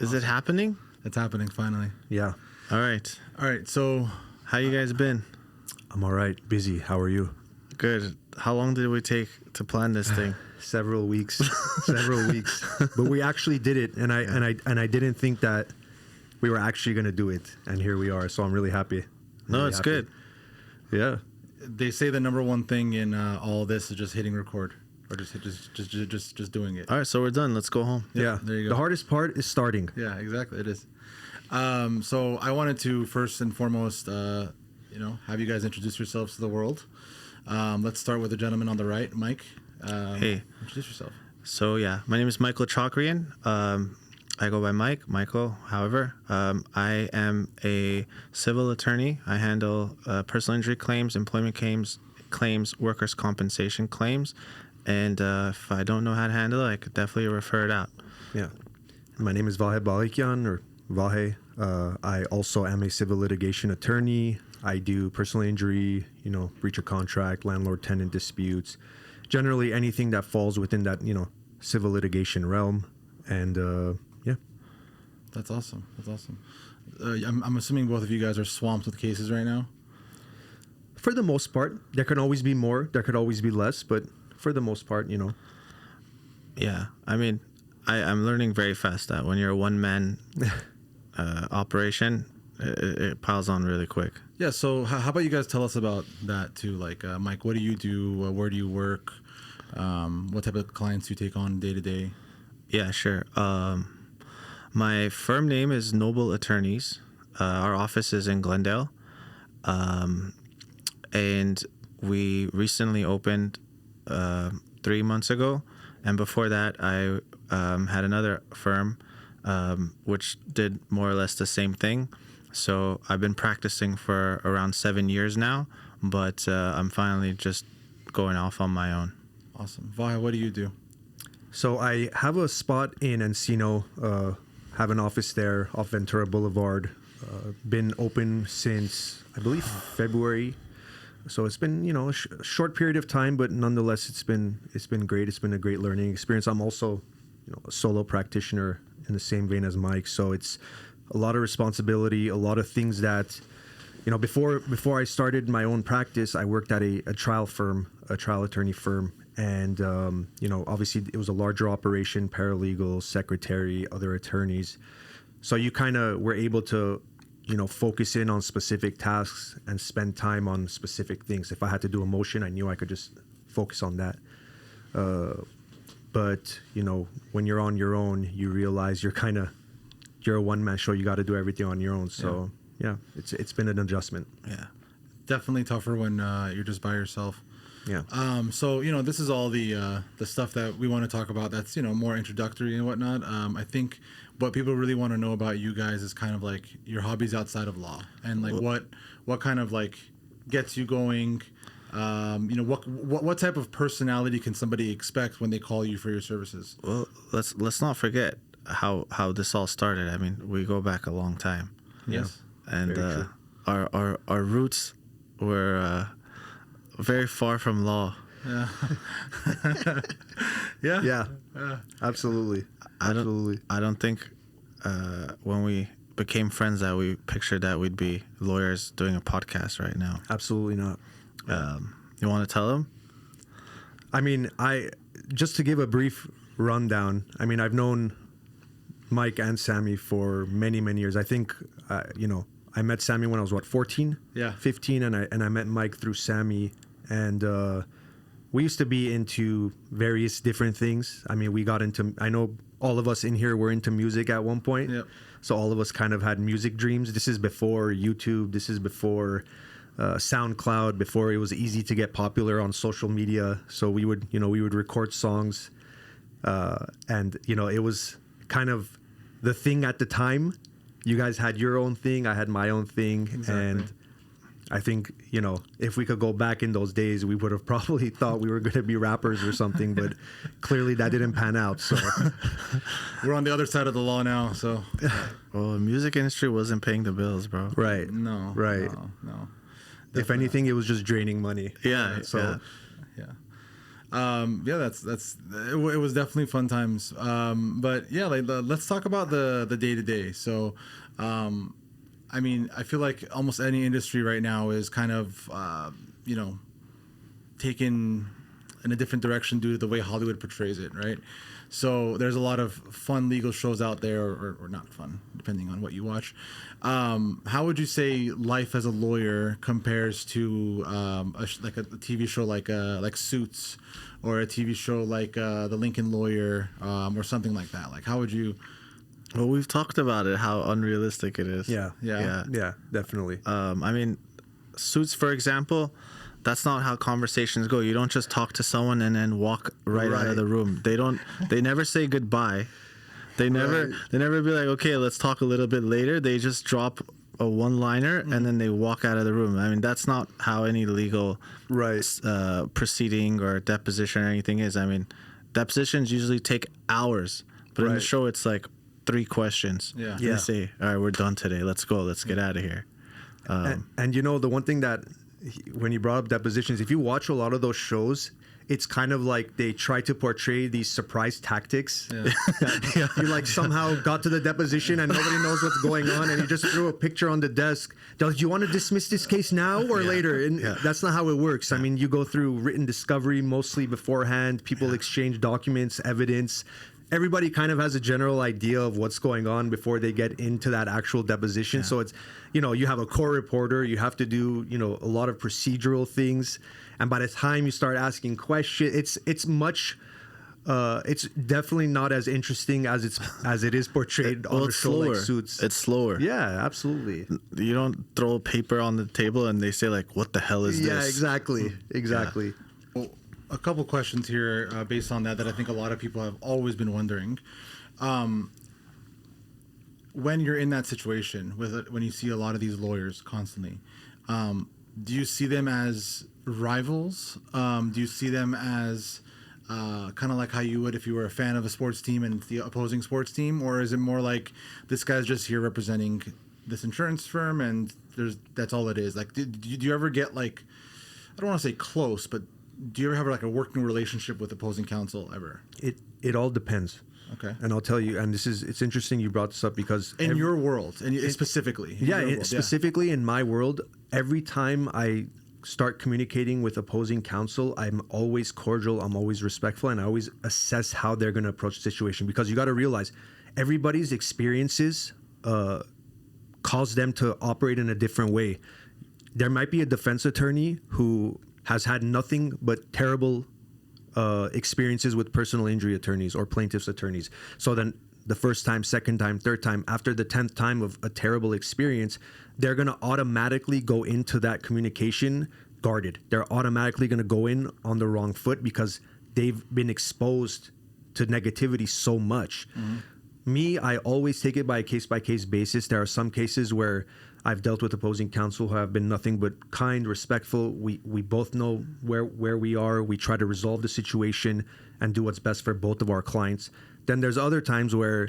Is it happening? It's happening finally. Yeah. All right. So How you guys been? I'm all right. Busy. How are you? Good. How long did we take to plan this thing? Several weeks. Several weeks. But we actually did it, and I didn't think that we were actually going to do it, and here we are. So I'm really happy. No, Really it's happy. good. Yeah. they say the number one thing in all this is just hitting record, or just doing it. All right, so we're done. Let's go home. Yeah. there you go. The hardest part is starting. Yeah, exactly. It is. So I wanted to first and foremost, have you guys introduce yourselves to the world. Let's start with the gentleman on the right, Mike. Hey. Introduce yourself. So, yeah, my name is Michael Chakrian. I go by Michael. However, I am a civil attorney. I handle personal injury claims, employment claims, workers' compensation claims. And if I don't know how to handle it, I could definitely refer it out. Yeah. My name is Vahe Baghikian, or Vahe. I also am a civil litigation attorney. I do personal injury, breach of contract, landlord-tenant disputes, generally anything that falls within that, civil litigation realm. And, yeah. That's awesome. I'm assuming both of you guys are swamped with cases right now. For the most part, there can always be more, there could always be less, but for the most part, Yeah, I mean, I'm learning very fast that when you're a one-man operation, it piles on really quick. Yeah, so how about you guys tell us about that too? Like, Mike, what do you do? Where do you work? What type of clients do you take on day to day? Yeah, sure. My firm name is Noble Attorneys. Our office is in Glendale. And we recently opened 3 months ago. And before that, I had another firm which did more or less the same thing. So I've been practicing for around 7 years now, but I'm finally just going off on my own. Awesome. Vahe, what do you do? So I have a spot in Encino, have an office there off Ventura Boulevard. Been open since, I believe, February. So it's been, a short period of time, but nonetheless, it's been great. It's been a great learning experience. I'm also, a solo practitioner in the same vein as Mike. So it's a lot of responsibility, a lot of things that, before I started my own practice, I worked at a trial attorney firm. And, obviously it was a larger operation, paralegal, secretary, other attorneys. So you kind of were able to, focus in on specific tasks and spend time on specific things. If I had to do a motion, I knew I could just focus on that. But, when you're on your own, you realize you're a one-man show. You got to do everything on your own. So, yeah, it's been an adjustment. Yeah. Definitely tougher when you're just by yourself. Yeah. So, this is all the stuff that we want to talk about that's, more introductory and whatnot. I think what people really want to know about you guys is kind of like your hobbies outside of law and like what kind of like gets you going. What type of personality can somebody expect when they call you for your services? Well, let's not forget how this all started. I mean, we go back a long time. Yes. And our roots were very far from law. Yeah. Yeah. Absolutely. I don't think when we became friends that we pictured that we'd be lawyers doing a podcast right now. Absolutely not. You want to tell them? I mean, just to give a brief rundown, I mean, I've known Mike and Sammy for many, many years. I think, I met Sammy when I was 14? Yeah. 15, and I met Mike through Sammy, and we used to be into various different things. I mean, I know all of us in here were into music at one point. Yep. So all of us kind of had music dreams. This is before YouTube. This is before SoundCloud, before it was easy to get popular on social media. So we would record songs, and it was kind of the thing at the time. You guys had your own thing, I had my own thing. Exactly. And I think, if we could go back in those days, we would have probably thought we were going to be rappers or something, but clearly that didn't pan out. So we're on the other side of the law now. So, well, the music industry wasn't paying the bills, bro. Right. No. Right. No. If anything, it was just draining money. Yeah. So, yeah. Yeah, it was definitely fun times. But yeah, like let's talk about the day to day. So, I mean, I feel like almost any industry right now is kind of taken in a different direction due to the way Hollywood portrays it, right? So there's a lot of fun legal shows out there, or not fun, depending on what you watch. How would you say life as a lawyer compares to like a TV show like Suits, or a TV show like The Lincoln Lawyer, or something like that? Like, how would you? Well, we've talked about it, how unrealistic it is. Yeah. Yeah. Yeah, definitely. I mean, Suits, for example, that's not how conversations go. You don't just talk to someone and then walk right out of the room. They never say goodbye. They never be like, okay, let's talk a little bit later. They just drop a one-liner and then they walk out of the room. I mean, that's not how any legal proceeding or deposition or anything is. I mean, depositions usually take hours, but in the show it's like 3 questions. Yeah. They say, all right, we're done today. Let's go. Let's get out of here. And the one thing that when you brought up depositions, if you watch a lot of those shows, it's kind of like they try to portray these surprise tactics. Yeah. You like somehow got to the deposition and nobody knows what's going on, and you just threw a picture on the desk. Do you want to dismiss this case now or later? And that's not how it works. I mean, you go through written discovery mostly beforehand. People exchange documents, evidence. Everybody kind of has a general idea of what's going on before they get into that actual deposition. So it's, you have a court reporter, you have to do, a lot of procedural things. And by the time you start asking questions, it's definitely not as interesting as it is portrayed on a show like Suits. It's slower. Yeah, absolutely. You don't throw paper on the table and they say like, what the hell is this? Yeah, exactly. Yeah. Well, a couple questions here based on that I think a lot of people have always been wondering. When you're in that situation when you see a lot of these lawyers constantly, do you see them as rivals? Do you see them as kind of like how you would if you were a fan of a sports team and the opposing sports team, or is it more like this guy's just here representing this insurance firm and that's all it is? Like, do you ever get like, I don't want to say close, but do you ever have like a working relationship with opposing counsel ever? It all depends. Okay. And I'll tell you, and it's interesting you brought this up because in your world, and specifically. Specifically in my world, every time I start communicating with opposing counsel, I'm always cordial, I'm always respectful, and I always assess how they're going to approach the situation, because you got to realize everybody's experiences cause them to operate in a different way. There might be a defense attorney who has had nothing but terrible experiences with personal injury attorneys or plaintiff's attorneys. So then the first time, second time, third time, after the 10th time of a terrible experience, they're going to automatically go into that communication guarded. They're automatically going to go in on the wrong foot because they've been exposed to negativity so much. Me, I always take it by a case-by-case basis. There are some cases where I've dealt with opposing counsel who have been nothing but kind, respectful. We both know where we are. We try to resolve the situation and do what's best for both of our clients. Then there's other times where,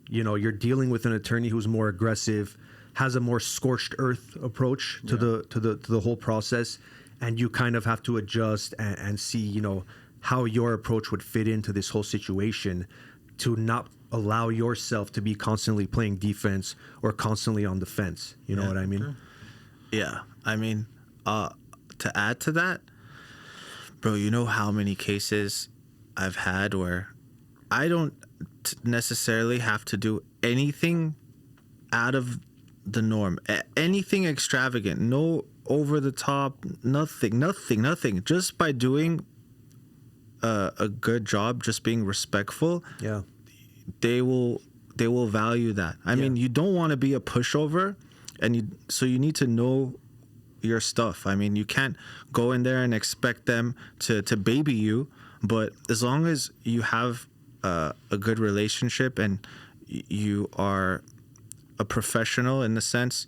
you're dealing with an attorney who's more aggressive, has a more scorched earth approach to the whole process, and you kind of have to adjust and see, how your approach would fit into this whole situation to not allow yourself to be constantly playing defense or constantly on the fence. You know what I mean? Yeah. I mean, to add to that, bro, you know how many cases I've had where I don't necessarily have to do anything out of the norm, anything extravagant, no over the top, nothing. Just by doing a good job, just being respectful. Yeah. They will value that. I mean, you don't want to be a pushover, so you need to know your stuff. I mean, you can't go in there and expect them to baby you, but as long as you have a good relationship and you are a professional in the sense,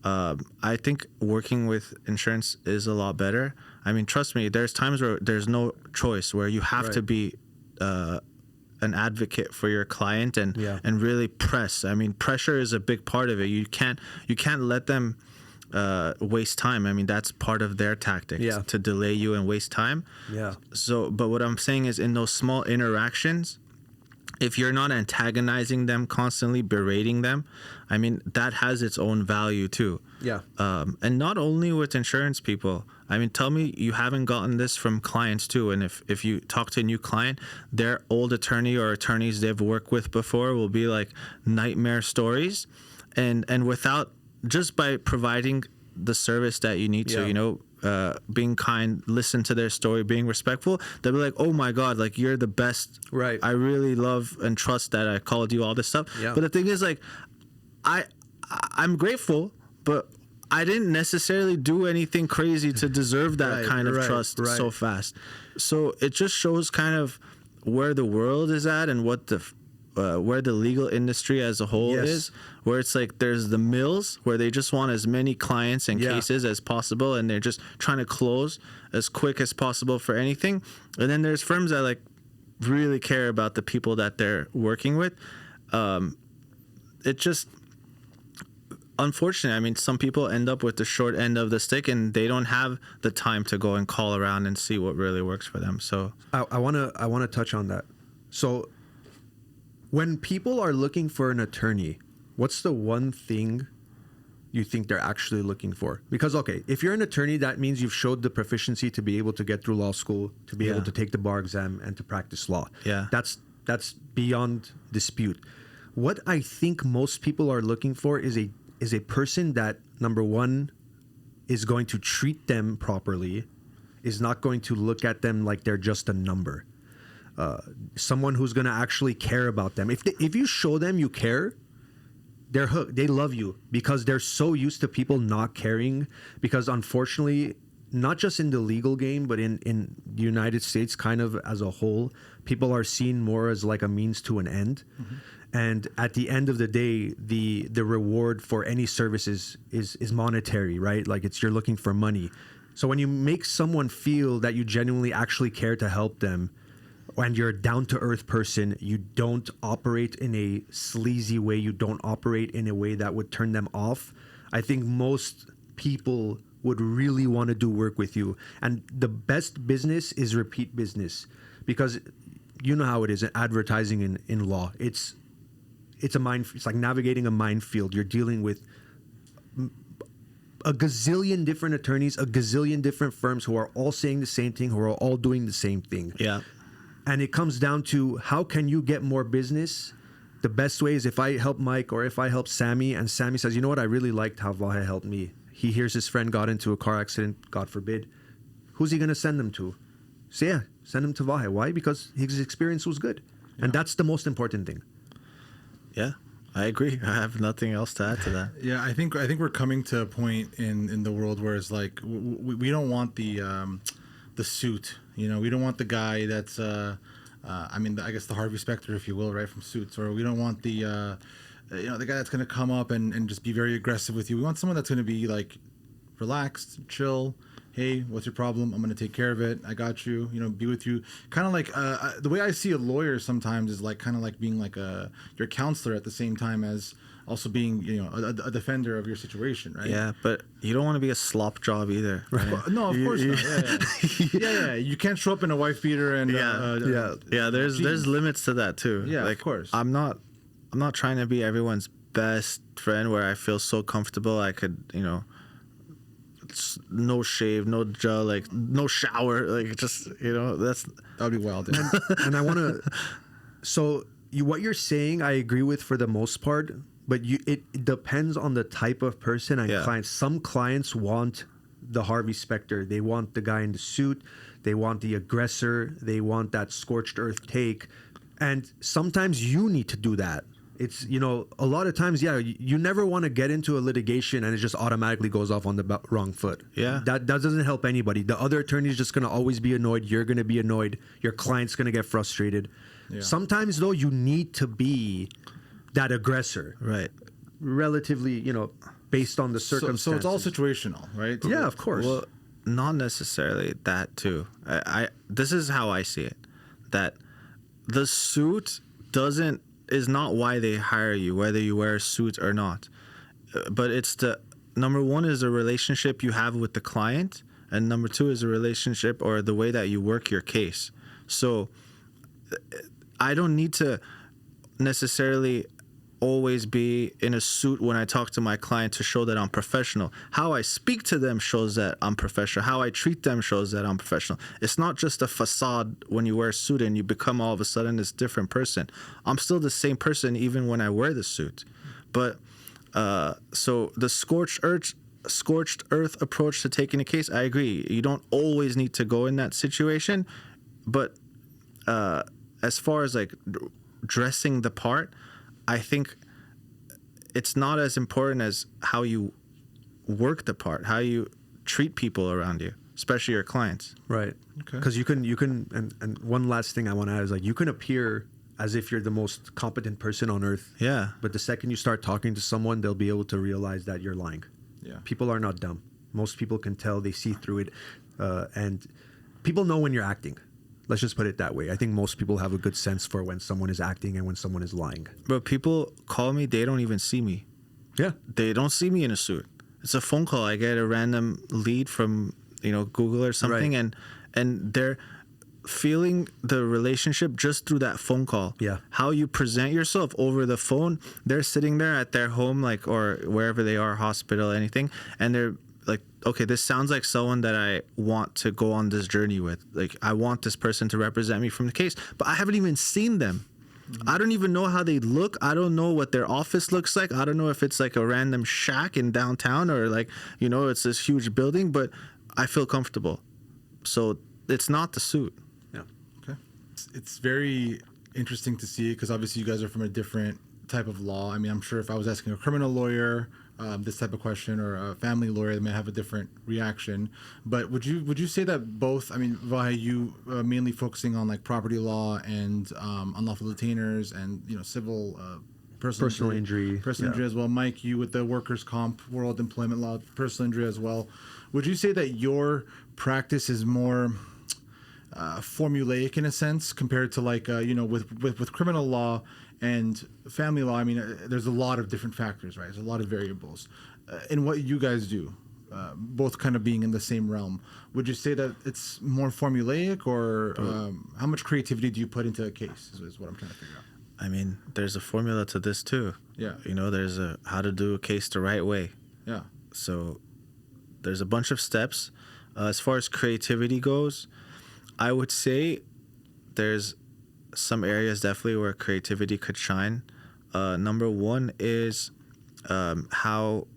I think working with insurance is a lot better. I mean, trust me, there's times where there's no choice, where you have to be an advocate for your client and really press. I mean, pressure is a big part of it. You can't let them waste time. I mean, that's part of their tactics, Yeah. to delay you and waste time. Yeah. So, but what I'm saying is, in those small interactions, if you're not antagonizing them constantly, berating them, I mean, that has its own value too. Yeah. And not only with insurance people. I mean, tell me you haven't gotten this from clients too. And if you talk to a new client, their old attorney or attorneys they've worked with before will be like nightmare stories. And without, just by providing the service that you need to, being kind, listen to their story, being respectful, they'll be like, oh my God, like, you're the best. Right. I really love and trust that I called you, all this stuff. Yeah. But the thing is, like, I'm grateful, but I didn't necessarily do anything crazy to deserve that kind of trust so fast. So it just shows kind of where the world is at and what the where the legal industry as a whole is, where it's like there's the mills where they just want as many clients and cases as possible, and they're just trying to close as quick as possible for anything. And then there's firms that like really care about the people that they're working with. It just, unfortunately, I mean, some people end up with the short end of the stick, and they don't have the time to go and call around and see what really works for them. So I wanna touch on that. So when people are looking for an attorney, what's the one thing you think they're actually looking for? Because, okay, if you're an attorney, that means you've showed the proficiency to be able to get through law school, to be able to take the bar exam, and to practice law. Yeah. That's beyond dispute. What I think most people are looking for is a person that, number one, is going to treat them properly, is not going to look at them like they're just a number. Someone who's going to actually care about them. If you show them you care, they're hooked. They love you because they're so used to people not caring. Because unfortunately, not just in the legal game, but in the United States kind of as a whole, people are seen more as like a means to an end. Mm-hmm. And at the end of the day, the reward for any services is monetary, right? Like you're looking for money. So when you make someone feel that you genuinely actually care to help them, and you're a down-to-earth person, you don't operate in a sleazy way, you don't operate in a way that would turn them off, I think most people would really want to do work with you. And the best business is repeat business, because you know how it is in advertising in law. It's like navigating a minefield. You're dealing with a gazillion different attorneys, a gazillion different firms who are all saying the same thing, who are all doing the same thing. yeah. And it comes down to, how can you get more business? The best way is if I help Mike or if I help Sammy, and Sammy says, you know what, I really liked how Vahe helped me. He hears his friend got into a car accident, God forbid. Who's he going to send them to? So yeah, send him to Vahe. Why? Because his experience was good. Yeah. And that's the most important thing. Yeah, I agree. I have nothing else to add to that. Yeah, I think we're coming to a point in the world where it's like we don't want the suit. You know, we don't want the guy that's I guess the Harvey Specter, if you will, right, from Suits. Or we don't want the the guy that's going to come up and just be very aggressive with you. We want someone that's going to be like relaxed, chill. Hey, what's your problem? I'm going to take care of it. I got you. You know, be with you. Kind of like the way I see a lawyer sometimes is like kind of like being like your counselor at the same time as also being, you know, a defender of your situation, right? Yeah, but you don't want to be a slop job either. Right? Well, no, of course not. Yeah. You can't show up in a wife beater and There's limits to that too. Yeah, like, of course. I'm not trying to be everyone's best friend where I feel so comfortable I could, you know, no shave, no gel, like no shower, like just, you know, that would be wild. And I want to. So what you're saying, I agree with for the most part. But it depends on the type of person and clients. Some clients want the Harvey Specter. They want the guy in the suit. They want the aggressor. They want that scorched earth take. And sometimes you need to do that. It's, you know, a lot of times, you never want to get into a litigation and it just automatically goes off on the wrong foot. Yeah. That doesn't help anybody. The other attorney is just going to always be annoyed. You're going to be annoyed. Your client's going to get frustrated. Yeah. Sometimes, though, you need to be that aggressor, right? Relatively, you know, based on the circumstances. So it's all situational, right? Yeah, of course. Well, not necessarily that too. I this is how I see it. That the suit is not why they hire you, whether you wear a suit or not. But it's the number one is a relationship you have with the client, and number two is a relationship or the way that you work your case. So I don't need to necessarily always be in a suit when I talk to my client to show that I'm professional. How I speak to them shows that I'm professional. How I treat them shows that I'm professional. It's not just a facade when you wear a suit and you become all of a sudden this different person. I'm still the same person even when I wear the suit. But so the scorched earth approach to taking a case, I agree. You don't always need to go in that situation. But as far as like dressing the part, I think it's not as important as how you work the part, how you treat people around you, especially your clients. Right. Okay. Because you can, and one last thing I want to add is like you can appear as if you're the most competent person on earth. Yeah. But the second you start talking to someone, they'll be able to realize that you're lying. Yeah. People are not dumb. Most people can tell, they see through it. And people know when you're acting. Let's just put it that way. I think most people have a good sense for when someone is acting and when someone is lying. But people call me, they don't even see me. Yeah. They don't see me in a suit. It's a phone call. I get a random lead from, Google or something, Right. and they're feeling the relationship just through that phone call. Yeah. How you present yourself over the phone. They're sitting there at their home, like, or wherever they are, hospital, anything, and they're like, okay, this sounds like someone that I want to go on this journey with. Like, I want this person to represent me from the case, but I haven't even seen them. I don't even know how they look. I don't know what their office looks like. I don't know if it's like a random shack in downtown or like, it's this huge building, but I feel comfortable. So it's not the suit. Yeah. Okay. It's very interesting to see because obviously you guys are from a different type of law. I mean, I'm sure if I was asking a criminal lawyer this type of question or a family lawyer, they may have a different reaction. But would you say that both? I mean, Vahe, you mainly focusing on like property law and unlawful detainers and civil personal injury as well. Mike, you with the workers' comp world, employment law, personal injury as well. Would you say that your practice is more formulaic in a sense compared to like with criminal law and family law? I mean, there's a lot of different factors, right? There's a lot of variables in what you guys do, both kind of being in the same realm. Would you say that it's more formulaic, or how much creativity do you put into a case? Is what I'm trying to figure out. I mean, there's a formula to this too. Yeah. There's a how to do a case the right way. Yeah. So there's a bunch of steps. As far as creativity goes, I would say there's some areas definitely where creativity could shine. Number one is how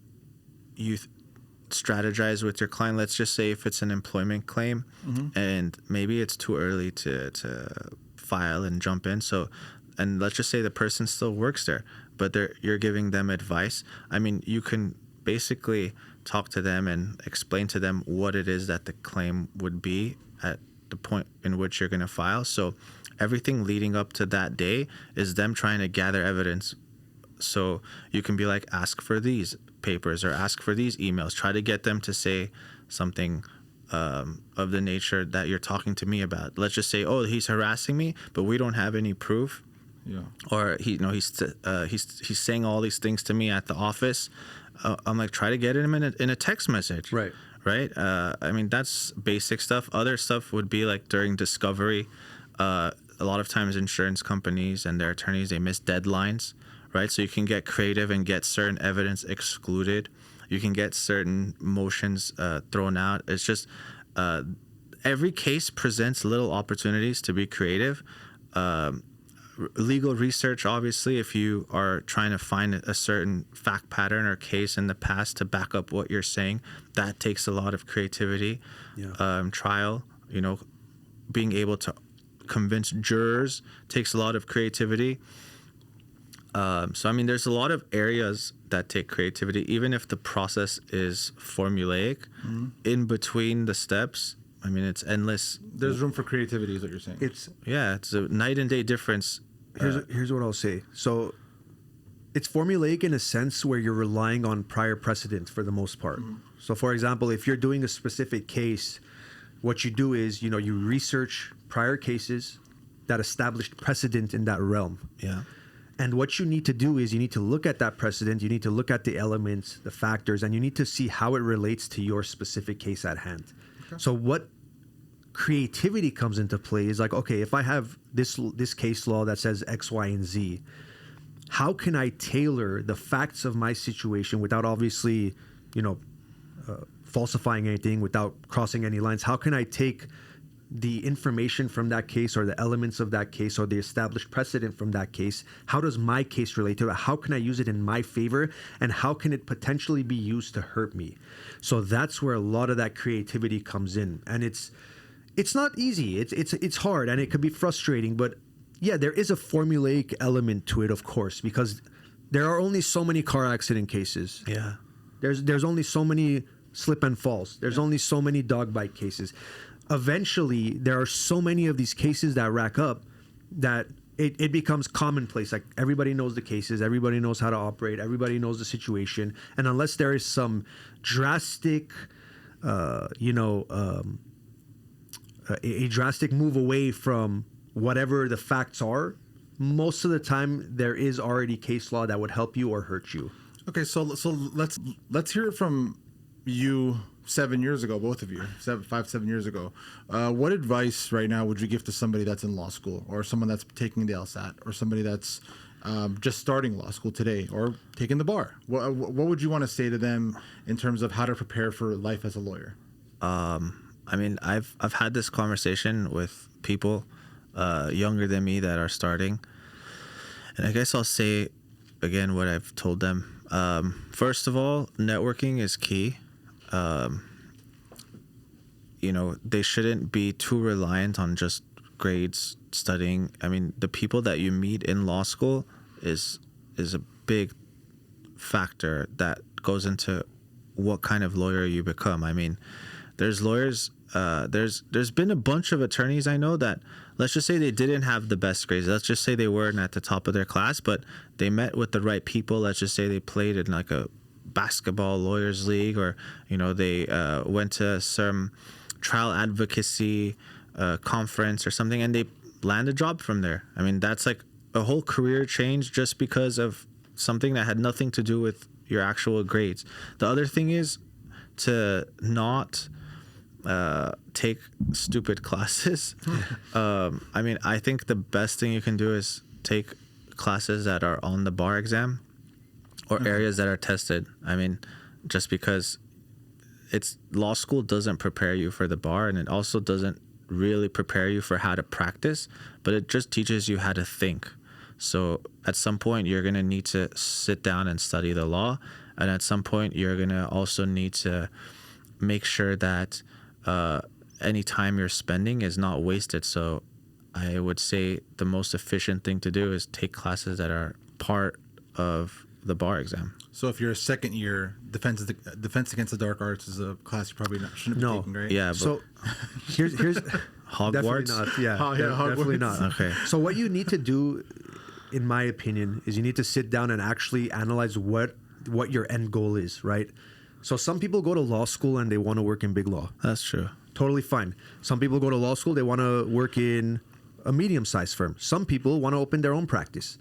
you strategize with your client. Let's just say if it's an employment claim, and maybe it's too early to file and jump in. So, and let's just say the person still works there, but you're giving them advice. I mean, you can basically talk to them and explain to them what it is that the claim would be at the point in which you're going to file. So everything leading up to that day is them trying to gather evidence. So you can be like, ask for these papers or ask for these emails. Try to get them to say something of the nature that you're talking to me about. Let's just say, oh, he's harassing me, but we don't have any proof. Yeah. Or he's saying all these things to me at the office. I'm like, try to get him in a text message. Right. Right. I mean, that's basic stuff. Other stuff would be like during discovery. A lot of times insurance companies and their attorneys, they miss deadlines, right? So you can get creative and get certain evidence excluded. You can get certain motions thrown out. It's just every case presents little opportunities to be creative. Legal research, obviously, if you are trying to find a certain fact pattern or case in the past to back up what you're saying, that takes a lot of creativity. Yeah. Trial, being able to convince jurors takes a lot of creativity. So, I mean, there's a lot of areas that take creativity, even if the process is formulaic. In between the steps, I mean, it's endless. There's room for creativity, is what you're saying. It's a night and day difference. here's what I'll say. So it's formulaic in a sense where you're relying on prior precedent for the most part. So for example, if you're doing a specific case, what you do is, you research prior cases that established precedent in that realm. Yeah. And what you need to do is you need to look at that precedent, you need to look at the elements, the factors, and you need to see how it relates to your specific case at hand. Okay. So what creativity comes into play is like, okay, if I have this case law that says X, Y, and Z, how can I tailor the facts of my situation without obviously, falsifying anything, without crossing any lines? How can I take the information from that case or the elements of that case or the established precedent from that case? How does my case relate to it? How can I use it in my favor? And how can it potentially be used to hurt me? So that's where a lot of that creativity comes in. And it's not easy. It's hard, and it could be frustrating, but yeah, there is a formulaic element to it, of course, because there are only so many car accident cases. Yeah. There's only so many slip and falls. There's only so many dog bite cases. Eventually, there are so many of these cases that rack up that it becomes commonplace. Like, everybody knows the cases, everybody knows how to operate, everybody knows the situation. And unless there is some drastic, a drastic move away from whatever the facts are, most of the time there is already case law that would help you or hurt you. Okay, so let's hear it from you 7 years ago, both of you, 7 years ago. What advice right now would you give to somebody that's in law school, or someone that's taking the LSAT, or somebody that's just starting law school today, or taking the bar? What would you want to say to them in terms of how to prepare for life as a lawyer? I mean, I've had this conversation with people younger than me that are starting, and I guess I'll say again what I've told them. First of all, networking is key. They shouldn't be too reliant on just grades, studying. I mean, the people that you meet in law school is a big factor that goes into what kind of lawyer you become. I mean, there's lawyers, there's been a bunch of attorneys I know that, let's just say they didn't have the best grades. Let's just say they weren't at the top of their class, but they met with the right people. Let's just say they played in like a basketball lawyers league, or they went to some trial advocacy conference or something, and they land a job from there. I mean, that's like a whole career change just because of something that had nothing to do with your actual grades. The other thing is to not take stupid classes. I mean, I think the best thing you can do is take classes that are on the bar exam, or areas that are tested. I mean, just because law school doesn't prepare you for the bar, and it also doesn't really prepare you for how to practice, but it just teaches you how to think. So at some point you're going to need to sit down and study the law, and at some point you're going to also need to make sure that any time you're spending is not wasted. So I would say the most efficient thing to do is take classes that are part of the bar exam. So if you're a second year, defense against the dark arts is a class you probably shouldn't be taking, right? Yeah. But So here's Hogwarts? definitely not. Yeah, definitely not. Okay. So what you need to do, in my opinion, is you need to sit down and actually analyze what your end goal is, right? So some people go to law school and they want to work in big law. That's true. Totally fine. Some people go to law school, they want to work in a medium-sized firm. Some people want to open their own practice.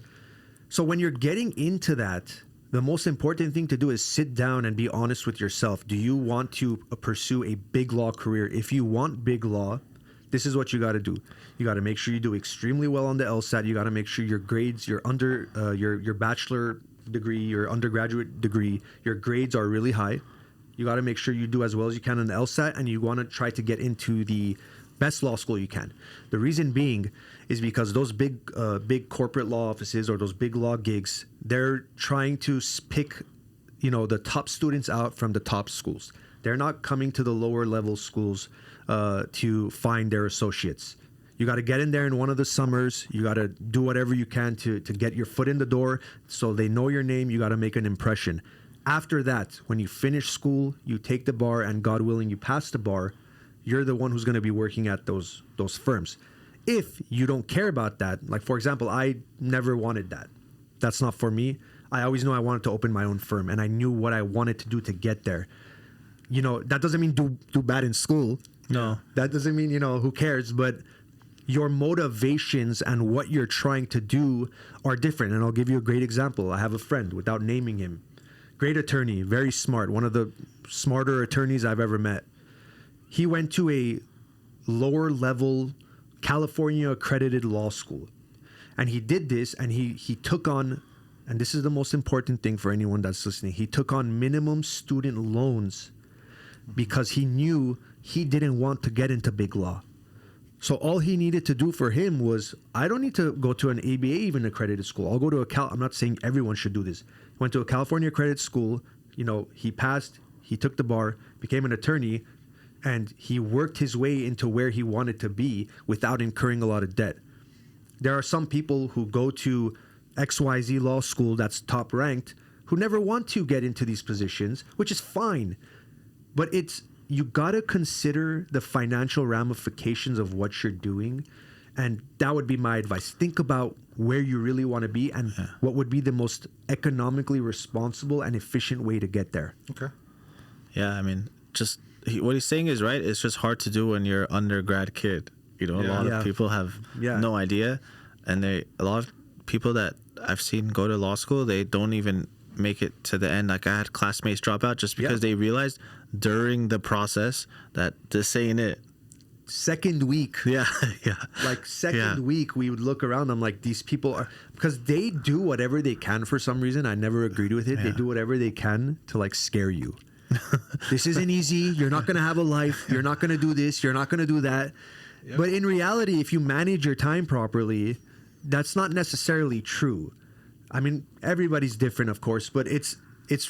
So when you're getting into that, the most important thing to do is sit down and be honest with yourself. Do you want to pursue a big law career? If you want big law, this is what you got to do. You got to make sure you do extremely well on the LSAT. You got to make sure your grades, your bachelor degree, your undergraduate degree, your grades are really high. You got to make sure you do as well as you can on the LSAT, and you want to try to get into the best law school you can. The reason being is because those big corporate law offices or those big law gigs, they're trying to pick, the top students out from the top schools. They're not coming to the lower level schools to find their associates. You got to get in there in one of the summers. You got to do whatever you can to get your foot in the door so they know your name. You got to make an impression. After that, when you finish school, you take the bar, and God willing, you pass the bar, you're the one who's going to be working at those firms. If you don't care about that, like, for example, I never wanted that. That's not for me. I always knew I wanted to open my own firm, and I knew what I wanted to do to get there. That doesn't mean do bad in school. No. That doesn't mean, who cares? But your motivations and what you're trying to do are different. And I'll give you a great example. I have a friend, without naming him, great attorney, very smart, one of the smarter attorneys I've ever met. He went to a lower level California accredited law school. And he did this, and he took on, and this is the most important thing for anyone that's listening, he took on minimum student loans because he knew he didn't want to get into big law. So all he needed to do for him was, I don't need to go to an ABA even accredited school. I'll go to I'm not saying everyone should do this. He went to a California accredited school, he passed, he took the bar, became an attorney, and he worked his way into where he wanted to be without incurring a lot of debt. There are some people who go to XYZ law school that's top ranked who never want to get into these positions, which is fine. But you got to consider the financial ramifications of what you're doing. And that would be my advice. Think about where you really want to be and what would be the most economically responsible and efficient way to get there. Okay. Yeah, I mean, what he's saying is right. It's just hard to do when you're an undergrad kid. A lot of people have no idea, and a lot of people that I've seen go to law school, they don't even make it to the end. Like, I had classmates drop out just because they realized during the process that this ain't it. Second week. Yeah. Like second week, we would look around. I'm like, these people are, because they do whatever they can for some reason. I never agreed with it. Yeah. They do whatever they can to like scare you. This isn't easy. You're not going to have a life. You're not going to do this. You're not going to do that. Yep. But in reality, if you manage your time properly, that's not necessarily true. I mean, everybody's different, of course, but it's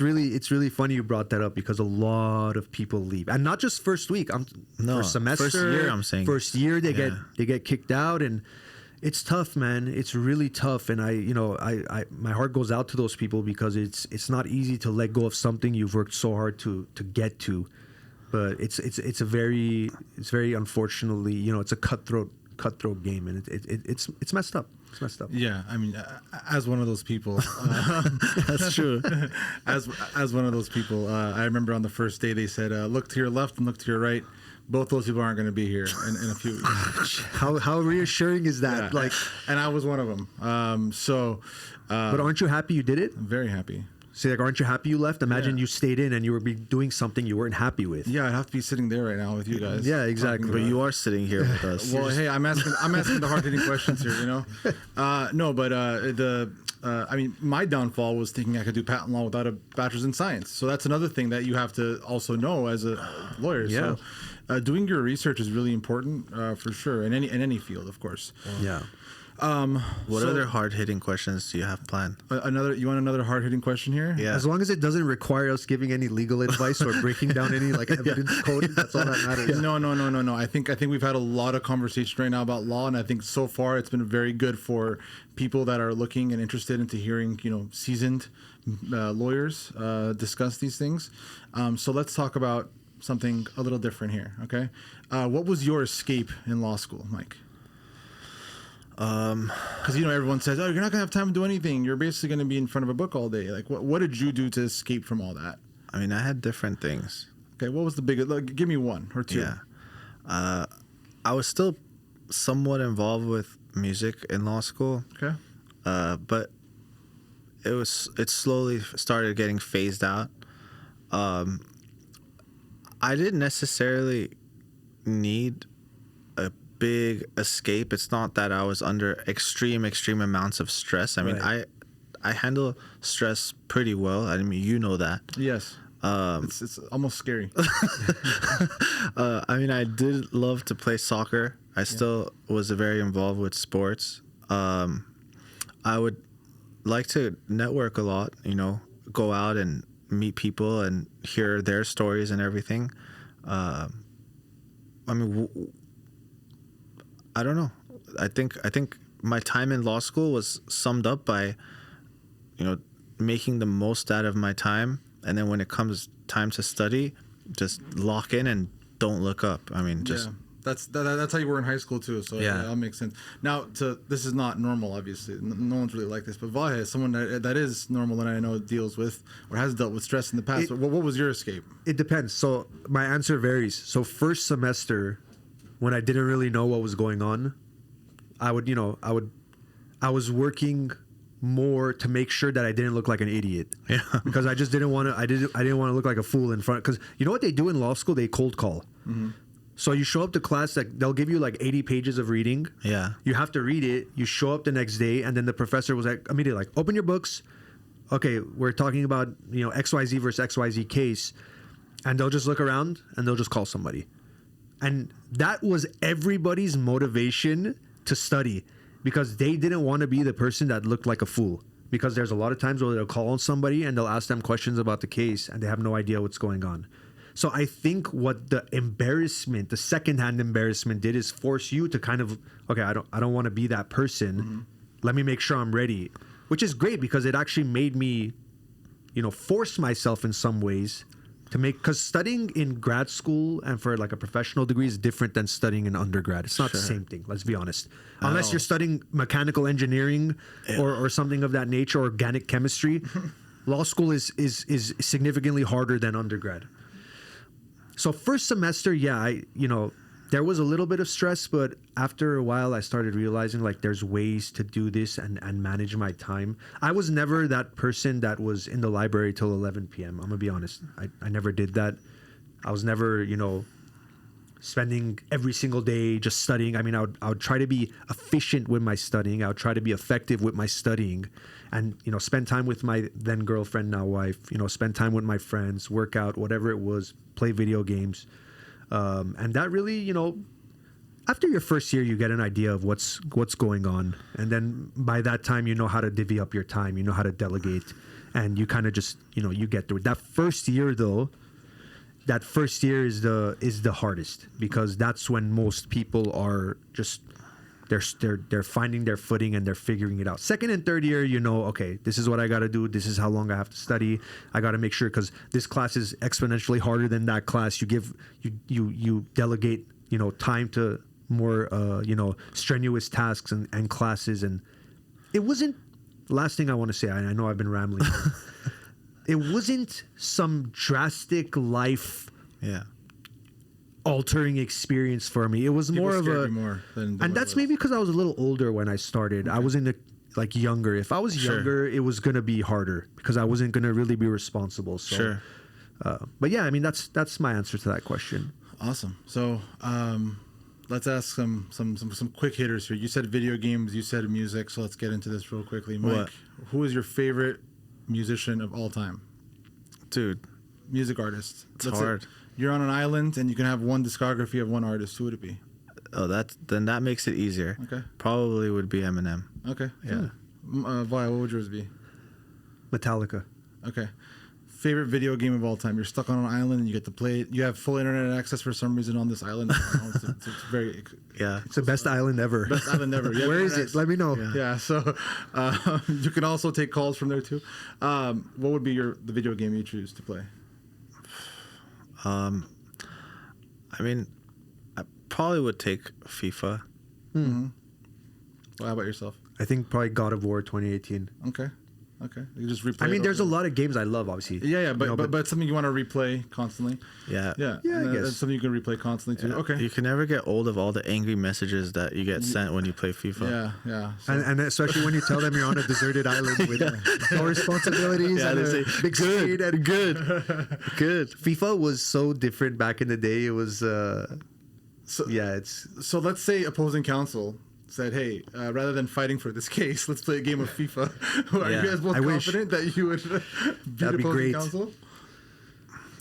really funny you brought that up because a lot of people leave, and not just first week. First semester, first year. I'm saying first year they get kicked out, and it's tough, man. It's really tough, and I my heart goes out to those people because it's not easy to let go of something you've worked so hard to get to. But it's very unfortunately, it's a cutthroat game, and it's messed up. It's messed up. Yeah, I mean, as one of those people, that's true. As one of those people, I remember on the first day they said, "Look to your left and look to your right." Both those people aren't going to be here in a few weeks. How reassuring is that? Yeah. And I was one of them. But aren't you happy you did it? I'm very happy. See, aren't you happy you left? Imagine you stayed in and you were doing something you weren't happy with. Yeah, I'd have to be sitting there right now with you guys. Yeah, exactly. But you are sitting here with us. Well, hey, I'm asking the hard-hitting questions here, No, but I mean, my downfall was thinking I could do patent law without a bachelor's in science. So that's another thing that you have to also know as a lawyer. Yeah. So doing your research is really important for sure in any field, of course. Yeah. What other hard-hitting questions do you have planned? You want another hard-hitting question here? Yeah. As long as it doesn't require us giving any legal advice or breaking down any evidence code, that's all that matters. No. I think we've had a lot of conversation right now about law, and I think so far it's been very good for people that are looking and interested into hearing, seasoned lawyers discuss these things. So let's talk about something a little different here. Okay. What was your escape in law school, Mike? Because everyone says, "Oh, you're not gonna have time to do anything. You're basically gonna be in front of a book all day." Like, what did you do to escape from all that? I mean, I had different things. Okay, what was the biggest? Give me one or two. Yeah, I was still somewhat involved with music in law school. Okay, but it slowly started getting phased out. I didn't necessarily need a big escape. It's not that I was under extreme amounts of stress. I mean, right. I handle stress pretty well. I mean, you know that. Yes. It's almost scary. I mean, I did love to play soccer. I still was very involved with sports. I would like to network a lot, go out and meet people and hear their stories and everything. I mean, I don't know. I think my time in law school was summed up by, making the most out of my time. And then when it comes time to study, just lock in and don't look up. I mean, just... Yeah. That's how you were in high school too, so yeah, that makes sense. Now, this is not normal, obviously. No one's really like this, but Vahe is someone that is normal and I know deals with or has dealt with stress in the past. What was your escape? It depends. So my answer varies. So first semester, when I didn't really know what was going on, I would, I was working more to make sure that I didn't look like an idiot. Yeah. Because I just didn't want to. I didn't want to look like a fool in front. Because you know what they do in law school? They cold call. So you show up to class, like they'll give you like 80 pages of reading. Yeah. You have to read it. You show up the next day, and then the professor was like immediately like, open your books. Okay, we're talking about XYZ versus XYZ case, and they'll just look around and they'll just call somebody, and that was everybody's motivation to study, because they didn't want to be the person that looked like a fool. Because there's a lot of times where they'll call on somebody and they'll ask them questions about the case and they have no idea what's going on. So I think what the embarrassment, the secondhand embarrassment did is force you to kind of, okay, I don't want to be that person. Let me make sure I'm ready, which is great because it actually made me, force myself in some ways to make, because studying in grad school and for like a professional degree is different than studying in undergrad. It's not the same thing. Let's be honest. Unless you're studying mechanical engineering or something of that nature, organic chemistry, law school is significantly harder than undergrad. So first semester, there was a little bit of stress, but after a while I started realizing like there's ways to do this and manage my time. I was never that person that was in the library till 11 p.m. I'm gonna be honest. I never did that. I was never, spending every single day just studying. I mean, I would try to be efficient with my studying. I would try to be effective with my studying and, spend time with my then girlfriend, now wife, spend time with my friends, work out, whatever it was, play video games. And that really, after your first year, you get an idea of what's going on. And then by that time, you know how to divvy up your time, you know how to delegate, and you kind of just, you get through it. That first year though, is the hardest, because that's when most people are just, they're finding their footing and they're figuring it out. Second and third year, okay, this is what I got to do. This is how long I have to study. I got to make sure, because this class is exponentially harder than that class. You delegate, time to more, strenuous tasks and classes. And it wasn't, last thing I want to say, I know I've been rambling. It wasn't some drastic life altering experience for me. It was People more of scared a you more than and that's maybe because I was a little older when I started. I was in the younger. If I was younger, it was gonna be harder because I wasn't gonna really be responsible. So, but yeah, I mean that's my answer to that question. Awesome. So let's ask some quick hitters here. You said video games, you said music, so let's get into this real quickly. Mike, who is your favorite musician of all time? Dude, music artist. It's hard. You're on an island and you can have one discography of one artist. Who would it be? Oh, then that makes it easier. Okay. Probably would be Eminem. Okay. Yeah. Vi, what would yours be? Metallica. Okay. Favorite video game of all time? You're stuck on an island and you get to play it. You have full internet access for some reason on this island. It's very... Yeah. It's the best island ever. Best island ever. Yeah, Where is it? Let me know. Yeah. So you can also take calls from there too. What would be the video game you choose to play? I mean, I probably would take FIFA. Mm-hmm. Well, how about yourself? I think probably God of War 2018. Okay. You just replay. I mean, it there's a lot of games I love, obviously. Yeah, but something you want to replay constantly. Yeah. I guess that's something you can replay constantly too. Okay. You can never get old of all the angry messages that you get sent when you play FIFA. Yeah. So, and especially when you tell them you're on a deserted island with no responsibilities and they a say, big screen and good. FIFA was so different back in the day. It was, So let's say opposing counsel said, hey, rather than fighting for this case, let's play a game of FIFA. Are you guys both confident that you would beat opposing counsel?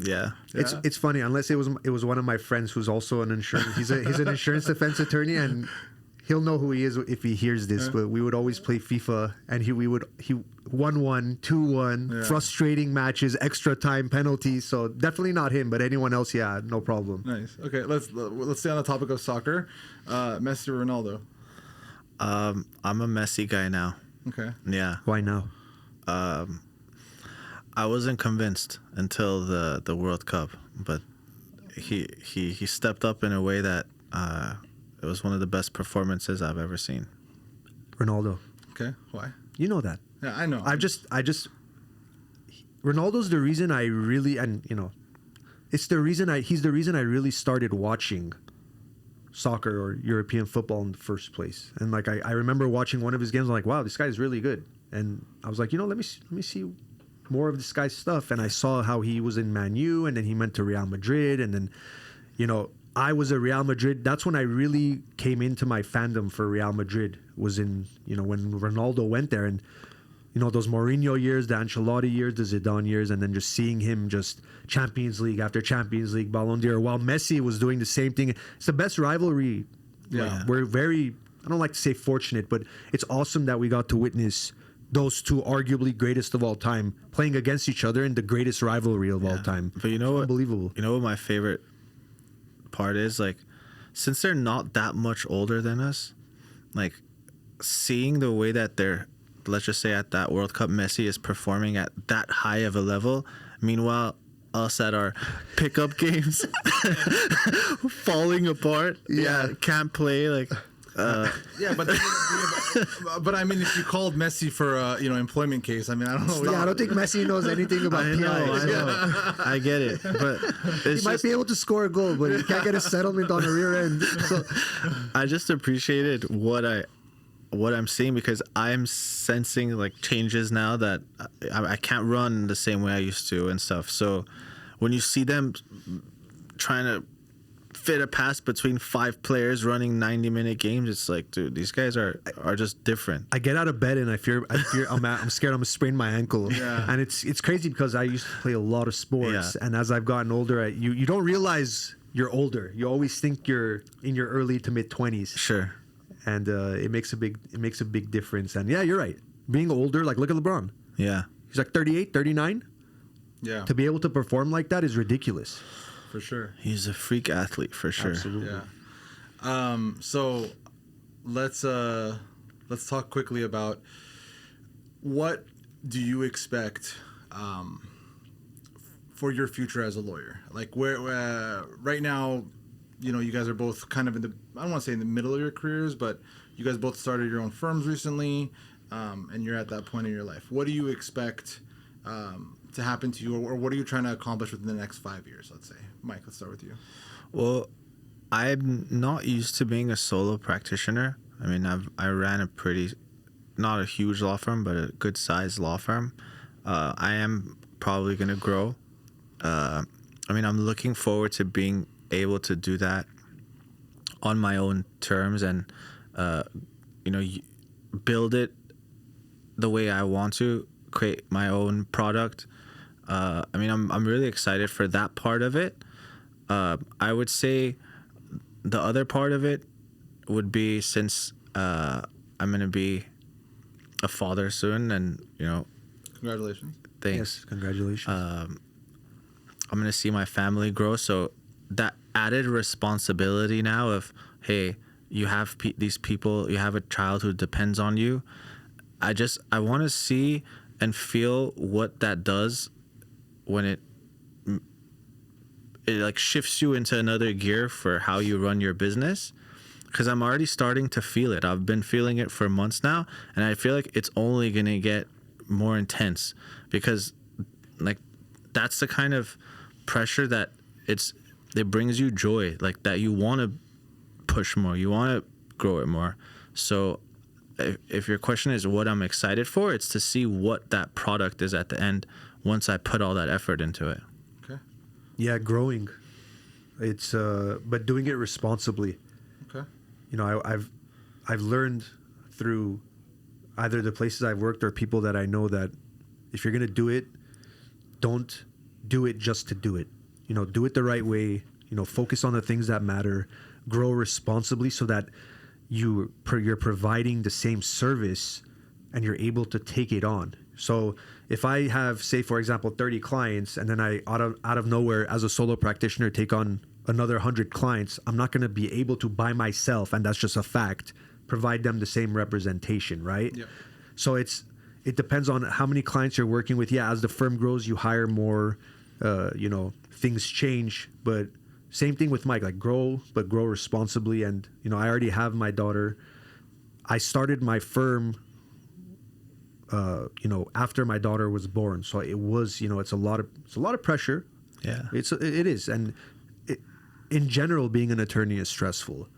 Yeah. It's funny, unless it was one of my friends who's also an insurance. He's an insurance defense attorney, and he'll know who he is if he hears this. But we would always play FIFA, and he 1-1, 2-1, frustrating matches, extra time penalties. So definitely not him, but anyone else, no problem. Nice. Okay, let's stay on the topic of soccer. Messi or Ronaldo? I'm a Messi guy now. Okay. Yeah. Why now? I wasn't convinced until the World Cup, but he stepped up in a way that it was one of the best performances I've ever seen. Ronaldo. Okay. Why? You know that. Yeah, I know. I just Ronaldo's the reason I really, and he's the reason I really started watching soccer or European football in the first place. And like I remember watching one of his games. I'm like, wow, this guy's really good. And I was like, let me see more of this guy's stuff. And I saw how he was in Man U, and then he went to Real Madrid, and then I was a Real Madrid. That's when I really came into my fandom for Real Madrid. Was in when Ronaldo went there, and those Mourinho years, the Ancelotti years, the Zidane years, and then just seeing him just Champions League after Champions League, Ballon d'Or, while Messi was doing the same thing. It's the best rivalry. Yeah. We're very, I don't like to say fortunate, but it's awesome that we got to witness those two arguably greatest of all time playing against each other in the greatest rivalry of all time. But you know what? Unbelievable. You know what my favorite part is? Like, since they're not that much older than us, like, seeing the way that they're, let's just say at that World Cup, Messi is performing at that high of a level. Meanwhile, us at our pickup games falling apart. Yeah, can't play. Like, Yeah, but I mean, if you called Messi for a employment case, I mean, I don't know. Yeah, I don't think Messi knows anything about I know, PI. I get it, but He might be able to score a goal, but he can't get a settlement on the rear end. So, I just appreciated what I'm seeing, because I'm sensing like changes now that I can't run the same way I used to and stuff. So when you see them trying to fit a pass between 5 players running 90-minute games, it's like, dude, these guys are just different. I get out of bed and I fear I'm scared I'm gonna sprain my ankle. Yeah. And it's crazy because I used to play a lot of sports, and as I've gotten older, you don't realize you're older. You always think you're in your early to mid 20s. Sure. And it makes a big difference. And yeah, you're right. Being older, like look at LeBron. Yeah. He's like 38, 39. Yeah, To be able to perform like that is ridiculous. for sure. He's a freak athlete for sure. Absolutely. Yeah. So let's talk quickly about what do you expect for your future as a lawyer? Like where right now, you guys are both kind of in the, I don't want to say in the middle of your careers, but you guys both started your own firms recently, and you're at that point in your life. What do you expect to happen to you, or what are you trying to accomplish within the next 5 years, let's say? Mike, let's start with you. Well, I'm not used to being a solo practitioner. I mean, I ran a pretty, not a huge law firm, but a good sized law firm. I am probably going to grow. I mean, I'm looking forward to being able to do that on my own terms and, build it the way I want to, create my own product. I mean, I'm really excited for that part of it. I would say the other part of it would be, since I'm going to be a father soon, and Congratulations. thanks. Yes, congratulations. I'm going to see my family grow. So that added responsibility now of, hey, you have these people, you have a child who depends on you. I want to see and feel what that does when it like shifts you into another gear for how you run your business. Because I'm already starting to feel it. I've been feeling it for months now, and I feel like it's only going to get more intense, because like that's the kind of pressure that it brings you joy, like that you want to push more, you want to grow it more. So if your question is what I'm excited for, it's to see what that product is at the end once I put all that effort into it. Okay. Yeah, growing. It's but doing it responsibly. Okay. I've learned through either the places I've worked or people that I know that if you're gonna do it, don't do it just to do it. Do it the right way. Focus on the things that matter. Grow responsibly so that you're providing the same service and you're able to take it on. So if I have, say, for example, 30 clients, and then I out of nowhere as a solo practitioner take on another 100 clients, I'm not going to be able to by myself, and that's just a fact, provide them the same representation, right? Yep. So it depends on how many clients you're working with. Yeah, as the firm grows, you hire more, things change, but same thing with Mike, like grow responsibly. And, I already have my daughter. I started my firm, after my daughter was born. So it was, it's a lot of pressure. Yeah. It is. And in general, being an attorney is stressful.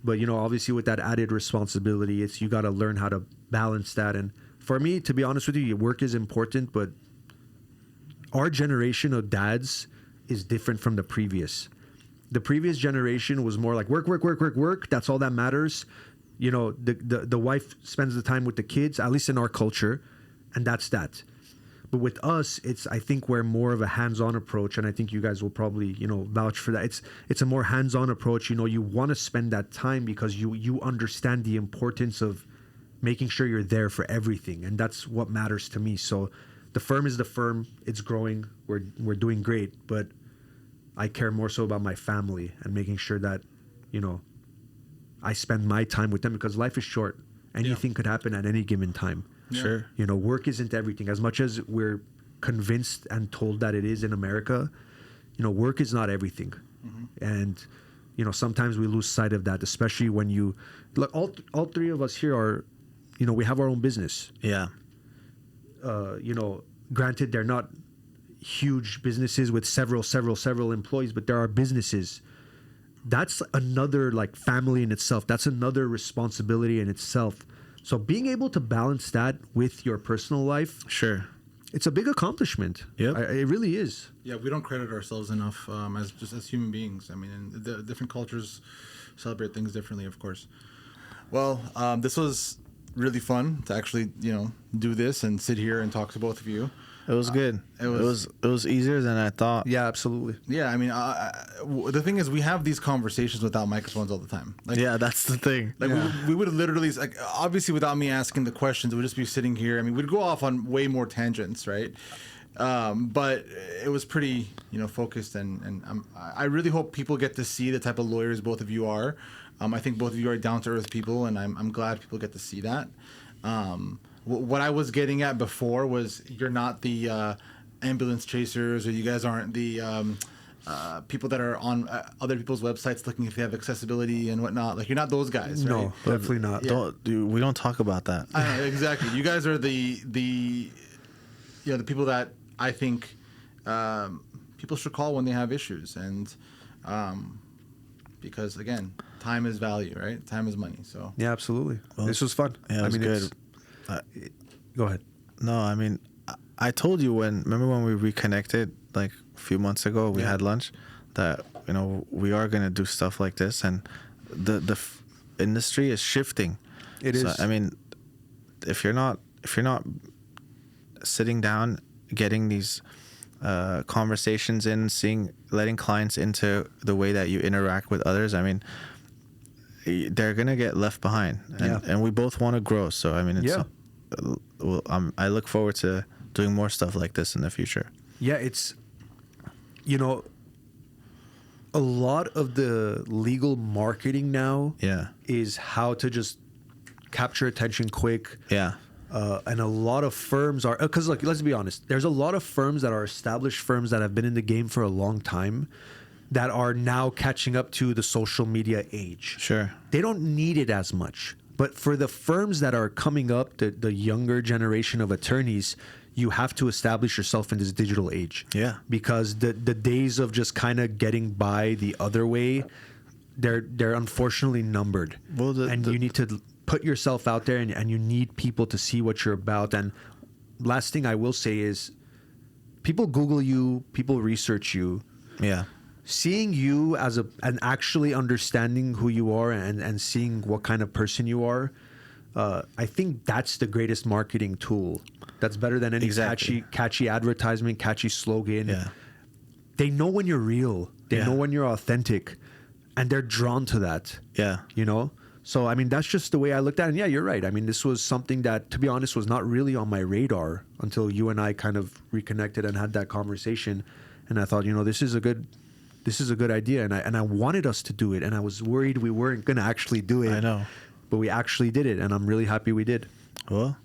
But, obviously with that added responsibility, it's you got to learn how to balance that. And for me, to be honest with you, work is important, but our generation of dads is different from the previous. The previous generation was more like work, work, work, work, work. That's all that matters. The wife spends the time with the kids, at least in our culture, and that's that. But with us, I think we're more of a hands-on approach, and I think you guys will probably, vouch for that. It's a more hands-on approach. You want to spend that time because you understand the importance of making sure you're there for everything, and that's what matters to me. So the firm is the firm. It's growing. We're doing great, but I care more so about my family and making sure that, I spend my time with them because life is short. Anything could happen at any given time. Yeah. Sure. Work isn't everything. As much as we're convinced and told that it is in America, work is not everything. And, sometimes we lose sight of that, especially when you look, all three of us here are, we have our own business. Yeah. Granted, they're not huge businesses with several employees, but there are businesses. That's another family in itself. That's another responsibility in itself. So being able to balance that with your personal life, Sure. it's a big accomplishment. Yep. It really is. Yeah, we don't credit ourselves enough as human beings. I mean, and the different cultures celebrate things differently, of course. Well, this was really fun to actually, do this and sit here and talk to both of you. It was good. it It was easier than I thought. Yeah, absolutely. Yeah, I mean, the thing is, we have these conversations without microphones all the time. Yeah, that's the thing. We would literally, obviously, without me asking the questions, we'd just be sitting here. I mean, we'd go off on way more tangents, right? But it was pretty, focused, and I really hope people get to see the type of lawyers both of you are. I think both of you are down to earth people, and I'm glad people get to see that. What I was getting at before was you're not the ambulance chasers, or you guys aren't the people that are on other people's websites looking if they have accessibility and whatnot. You're not those guys, right? No, definitely not. Yeah. We don't talk about that. Exactly. You guys are the people that I think people should call when they have issues, and because again, time is value, right? Time is money. So Yeah, absolutely. This was fun. Yeah, it was good. Go ahead. No, I mean, I told you remember when we reconnected a few months ago, we had lunch, that, we are going to do stuff like this, and the industry is shifting. It is. I mean, if you're not sitting down, getting these conversations in, letting clients into the way that you interact with others, I mean, they're going to get left behind, and we both want to grow. So, I mean, I look forward to doing more stuff like this in the future. Yeah, it's, a lot of the legal marketing now is how to just capture attention quick. Yeah. And a lot of firms are, because let's be honest, there's a lot of firms that are established firms that have been in the game for a long time that are now catching up to the social media age. Sure. They don't need it as much. But for the firms that are coming up, the younger generation of attorneys, you have to establish yourself in this digital age. Yeah. Because the days of just kind of getting by the other way, they're unfortunately numbered. Well, you need to put yourself out there, and you need people to see what you're about. And last thing I will say is, people Google you, people research you. Yeah. Seeing you as and actually understanding who you are and seeing what kind of person you are, I think that's the greatest marketing tool. That's better than any catchy advertisement, catchy slogan. Yeah. They know when you're real. They know when you're authentic, and they're drawn to that. Yeah. So, I mean, that's just the way I looked at it. And yeah, you're right. I mean, this was something that, to be honest, was not really on my radar until you and I kind of reconnected and had that conversation. And I thought, this is a good idea. And I wanted us to do it. And I was worried we weren't going to actually do it. I know. But we actually did it. And I'm really happy we did. Well,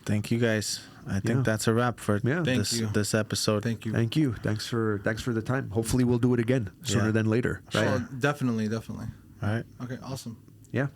thank you guys. I think that's a wrap for this episode. Thank you. Thank you. Thanks for the time. Hopefully we'll do it again sooner than later. Right? Oh, definitely. All right. Okay, awesome. Yeah.